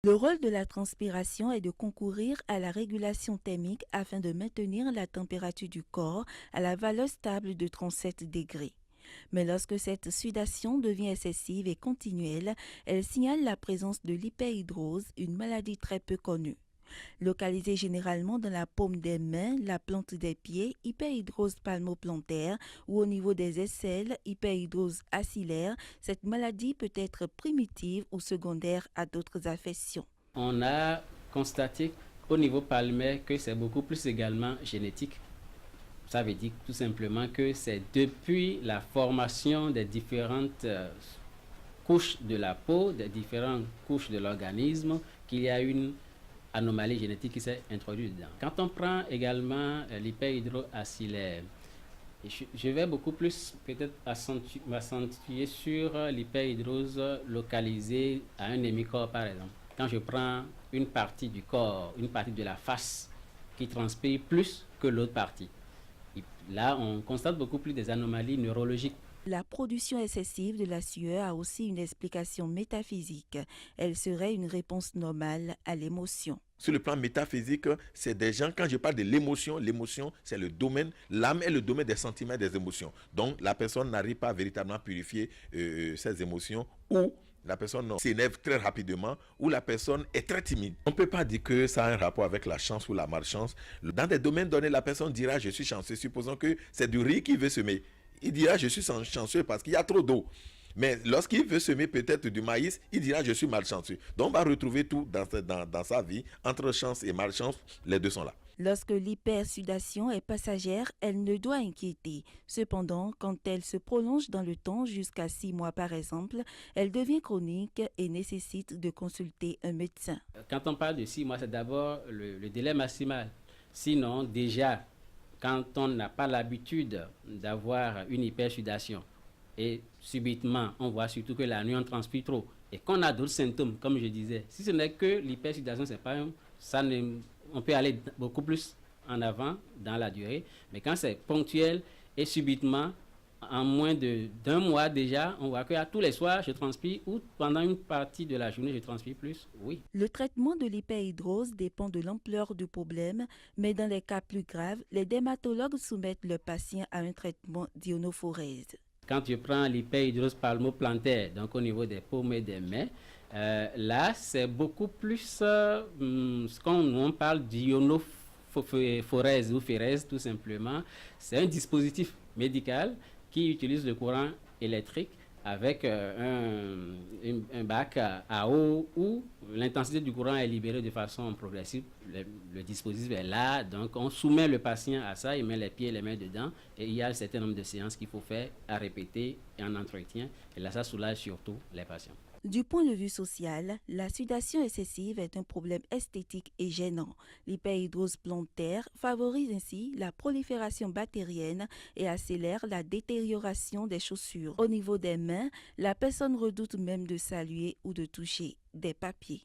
Le rôle de la transpiration est de concourir à la régulation thermique afin de maintenir la température du corps à la valeur stable de 37 degrés. Mais lorsque cette sudation devient excessive et continuelle, elle signale la présence de l'hyperhidrose, une maladie très peu connue. Localisée généralement dans la paume des mains, la plante des pieds, hyperhidrose palmoplantaire, ou au niveau des aisselles, hyperhidrose axillaire, cette maladie peut être primitive ou secondaire à d'autres affections. On a constaté au niveau palmaire que c'est beaucoup plus également génétique. Ça veut dire tout simplement que c'est depuis la formation des différentes couches de la peau, des différentes couches de l'organisme, qu'il y a une anomalie génétique qui s'est introduite dedans. Quand on prend également l'hyperhidroaxillaire, je vais beaucoup plus peut-être m'accentuer sur l'hyperhidrose localisée à un hémicorps par exemple. Quand je prends une partie du corps, une partie de la face qui transpire plus que l'autre partie, et là on constate beaucoup plus des anomalies neurologiques. La production excessive de la sueur a aussi une explication métaphysique. Elle serait une réponse normale à l'émotion. Sur le plan métaphysique, c'est des gens, quand je parle de l'émotion, l'émotion c'est le domaine, l'âme est le domaine des sentiments et des émotions. Donc la personne n'arrive pas véritablement à purifier ses émotions, ou la personne s'énerve très rapidement, ou la personne est très timide. On ne peut pas dire que ça a un rapport avec la chance ou la malchance. Dans des domaines donnés, la personne dira je suis chanceux, supposons que c'est du riz qu'il veut semer. Il dira je suis chanceux parce qu'il y a trop d'eau. Mais lorsqu'il veut semer peut-être du maïs, il dira je suis malchanceux. Donc on va retrouver tout dans sa vie, entre chance et malchance, les deux sont là. Lorsque l'hypersudation est passagère, elle ne doit inquiéter. Cependant, quand elle se prolonge dans le temps, jusqu'à 6 mois par exemple, elle devient chronique et nécessite de consulter un médecin. Quand on parle de 6 mois, c'est d'abord le délai maximal. Sinon, déjà, quand on n'a pas l'habitude d'avoir une hypersudation, et subitement, on voit surtout que la nuit, on transpire trop, et qu'on a d'autres symptômes, comme je disais. Si ce n'est que l'hypersudation, c'est pas on peut aller beaucoup plus en avant dans la durée, mais quand c'est ponctuel et subitement, en moins d'un mois déjà, on voit que tous les soirs, je transpire, ou pendant une partie de la journée, je transpire plus, oui. Le traitement de l'hyperhidrose dépend de l'ampleur du problème, mais dans les cas plus graves, les dermatologues soumettent le patient à un traitement d'ionophorèse. Quand je prends l'hyperhidrose palmoplantaire, donc au niveau des paumes et des mains, là, c'est beaucoup plus ce qu'on parle d'ionophorèse ou phérèse, tout simplement. C'est un dispositif médical qui utilise le courant électrique avec un bac à eau où l'intensité du courant est libérée de façon progressive. Le dispositif est là, donc on soumet le patient à ça, il met les pieds et les mains dedans, et il y a un certain nombre de séances qu'il faut faire à répéter et en entretien, et là ça soulage surtout les patients. Du point de vue social, la sudation excessive est un problème esthétique et gênant. L'hyperhidrose plantaire favorise ainsi la prolifération bactérienne et accélère la détérioration des chaussures. Au niveau des mains, la personne redoute même de saluer ou de toucher des papiers.